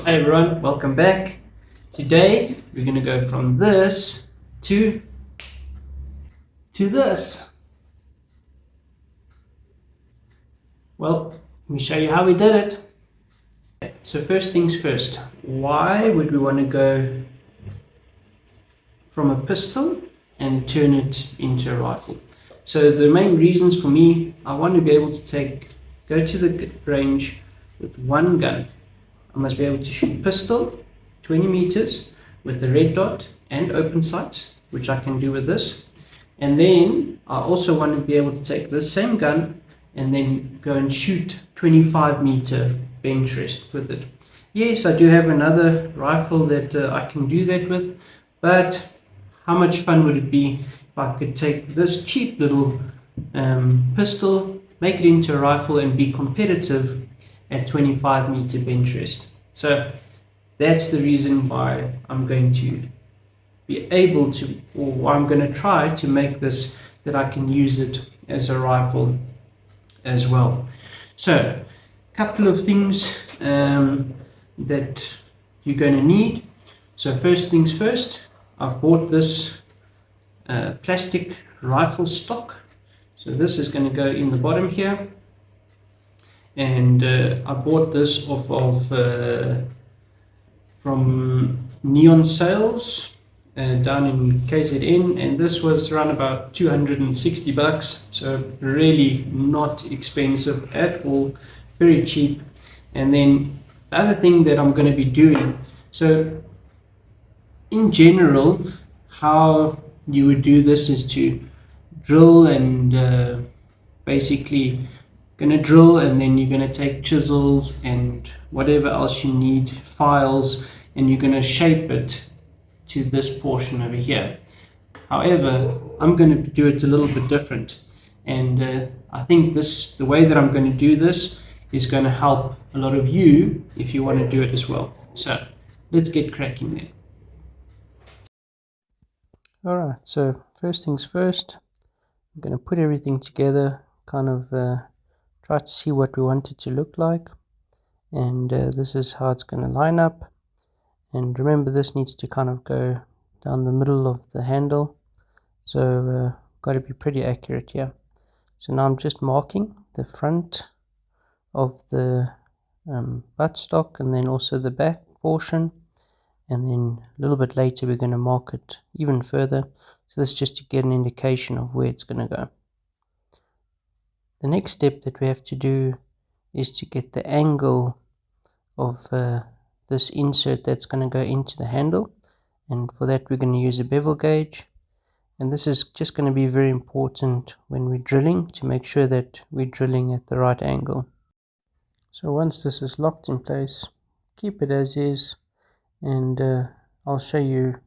Hey everyone, welcome back. Today we're going to go from this to this. Well, let me show you how we did it. So first things first, why would we want to go from a pistol and turn it into a rifle? So the main reasons for me, I want to be able to go to the range with one gun. I must be able to shoot pistol 20 meters with the red dot and open sights, which I can do with this. And then I also want to be able to take this same gun and then go and shoot 25-meter bench rest with it. Yes, I do have another rifle that I can do that with, but how much fun would it be if I could take this cheap little pistol, make it into a rifle and be competitive at 25-meter bench rest. So that's the reason why I'm going to be able to, or I'm going to try to make this that I can use it as a rifle as well. So a couple of things that you're going to need. So first things first, I bought this plastic rifle stock. So this is going to go in the bottom here. And I bought this off of from Neon Sales down in KZN, and this was around about 260 bucks, so really not expensive at all, very cheap. And then the other thing that I'm going to be doing, so in general, how you would do this is to drill and basically going to drill, and then you're going to take chisels and whatever else you need, files, and you're going to shape it to this portion over here. However, I'm going to do it a little bit different, and I think the way that I'm going to do this is going to help a lot of you if you want to do it as well. So let's get cracking there. Alright, so first things first, I'm going to put everything together, kind of try to see what we want it to look like, and this is how it's going to line up. And remember, this needs to kind of go down the middle of the handle, so got to be pretty accurate here. So now I'm just marking the front of the buttstock and then also the back portion, and then a little bit later we're going to mark it even further. So this is just to get an indication of where it's going to go. The next step that we have to do is to get the angle of this insert that's going to go into the handle, and for that we're going to use a bevel gauge, and this is just going to be very important when we're drilling to make sure that we're drilling at the right angle. So once this is locked in place, keep it as is, and I'll show you a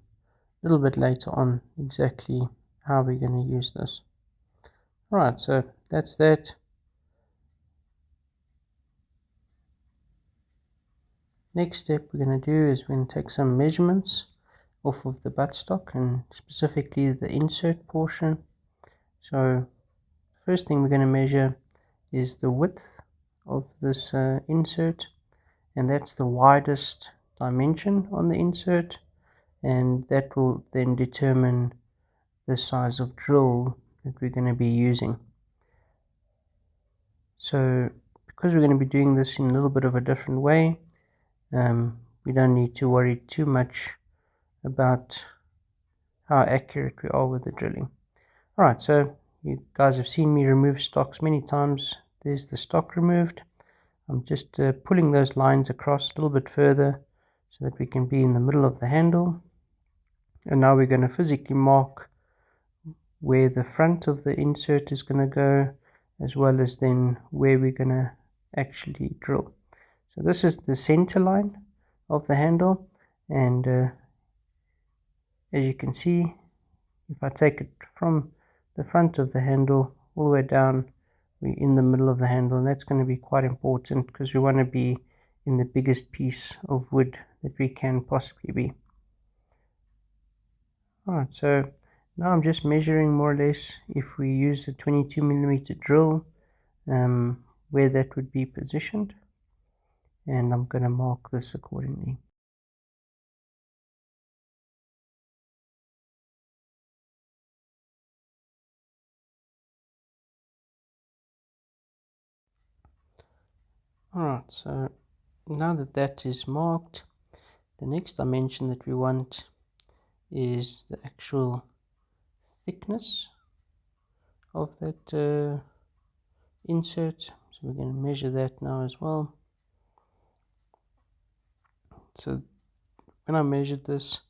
little bit later on exactly how we're going to use this. Alright, so that's that. Next step we're going to do is we're going to take some measurements off of the buttstock, and specifically the insert portion. So the first thing we're going to measure is the width of this insert, and that's the widest dimension on the insert, and that will then determine the size of drill that we're going to be using. So because we're going to be doing this in a little bit of a different way, we don't need to worry too much about how accurate we are with the drilling. Alright, so you guys have seen me remove stocks many times. There's the stock removed. I'm just pulling those lines across a little bit further so that we can be in the middle of the handle. And now we're going to physically mark where the front of the insert is going to go, as well as then where we're going to actually drill. So this is the center line of the handle, and as you can see, if I take it from the front of the handle all the way down, we're in the middle of the handle, and that's going to be quite important because we want to be in the biggest piece of wood that we can possibly be. Alright, so now I'm just measuring more or less, if we use a 22mm drill, where that would be positioned. and I'm going to mark this accordingly. Alright, so now that that is marked, the next dimension that we want is the actual thickness of that insert. So we're going to measure that now as well. So when I measured this,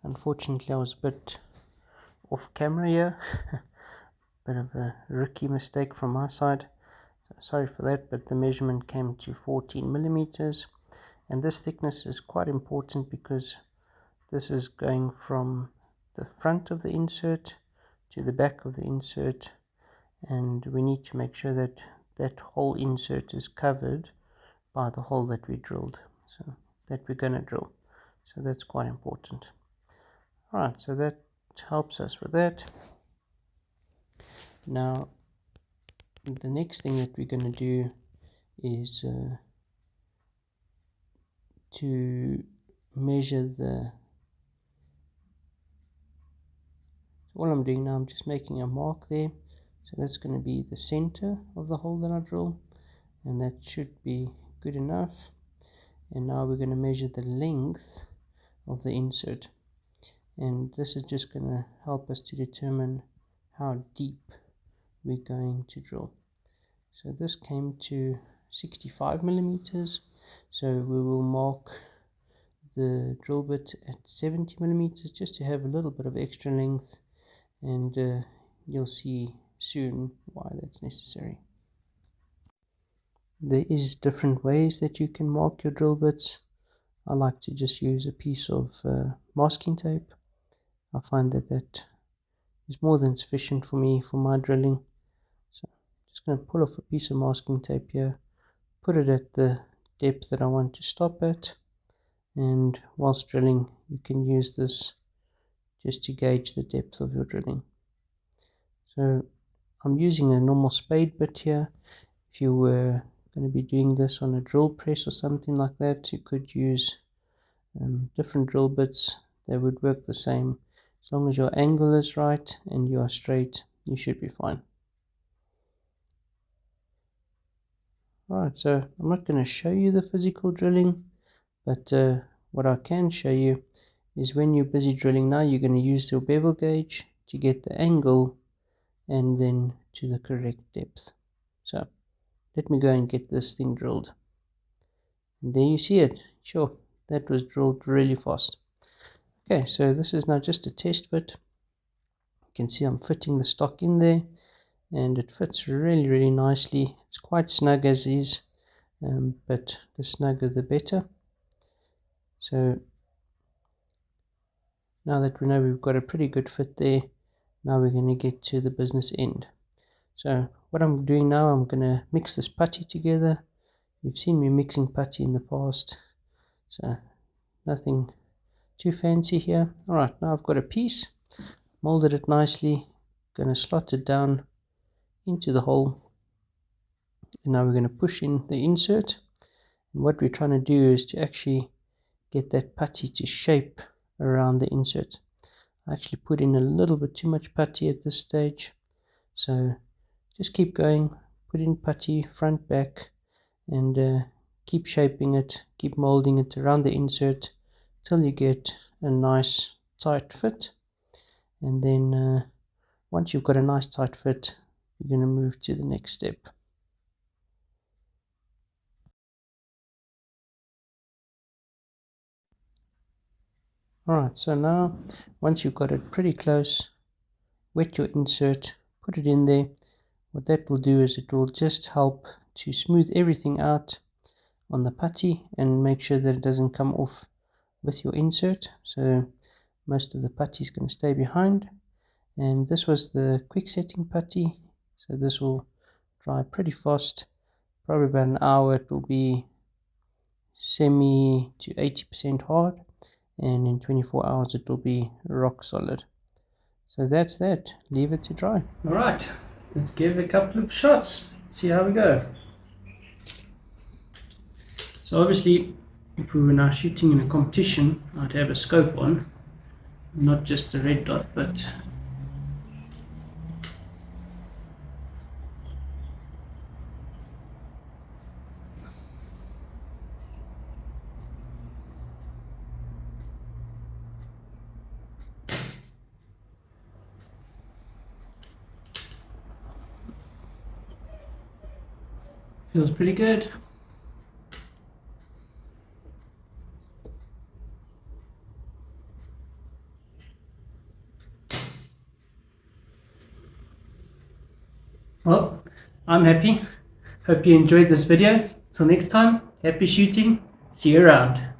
unfortunately I was a bit off camera here. Bit of a rookie mistake from my side. Sorry for that, but the measurement came to 14 millimeters. And this thickness is quite important because this is going from the front of the insert to the back of the insert, and we need to make sure that that whole insert is covered by the hole that we drilled, so that we're going to drill. So that's quite important. Alright, so that helps us with that. Now the next thing that we're going to do is to measure the, all I'm doing now, I'm just making a mark there. So that's going to be the center of the hole that I drill, and that should be good enough. And now we're going to measure the length of the insert, and this is just going to help us to determine how deep we're going to drill. So this came to 65 millimeters, so we will mark the drill bit at 70 millimeters just to have a little bit of extra length, and you'll see soon why that's necessary. There is different ways that you can mark your drill bits. I like to just use a piece of masking tape. I find that that is more than sufficient for me for my drilling. So I'm just going to pull off a piece of masking tape here, put it at the depth that I want to stop at, and whilst drilling you can use this just to gauge the depth of your drilling. So I'm using a normal spade bit here. If you were going to be doing this on a drill press or something like that, you could use different drill bits. They would work the same. As long as your angle is right and you are straight, you should be fine. Alright, so I'm not going to show you the physical drilling, but what I can show you is when you're busy drilling now, you're going to use your bevel gauge to get the angle and then to the correct depth. So let me go and get this thing drilled. And there you see it. Sure, that was drilled really fast. Okay, so this is now just a test fit. You can see I'm fitting the stock in there, and it fits really nicely. It's quite snug as is, but the snugger the better. So now that we know we've got a pretty good fit there, now we're going to get to the business end. So what I'm doing now, I'm going to mix this putty together. You've seen me mixing putty in the past, so nothing too fancy here. Alright, now I've got a piece, molded it nicely, going to slot it down into the hole, and now we're going to push in the insert. And what we're trying to do is to actually get that putty to shape around the insert. I actually put in a little bit too much putty at this stage, so just keep going, put in putty front, back, and keep shaping it, keep molding it around the insert till you get a nice tight fit. And then once you've got a nice tight fit, you're going to move to the next step. Alright, so now once you've got it pretty close, wet your insert, put it in there. What that will do is it will just help to smooth everything out on the putty and make sure that it doesn't come off with your insert. So most of the putty is going to stay behind. And this was the quick setting putty, so this will dry pretty fast. Probably about an hour it will be semi to 80% hard, and in 24 hours it will be rock solid. So that's that. Leave it to dry. Alright, let's give it a couple of shots. See how we go. So obviously, if we were now shooting in a competition, I'd have a scope on, not just a red dot, but feels pretty good. Well, I'm happy. Hope you enjoyed this video. Till next time, happy shooting. See you around.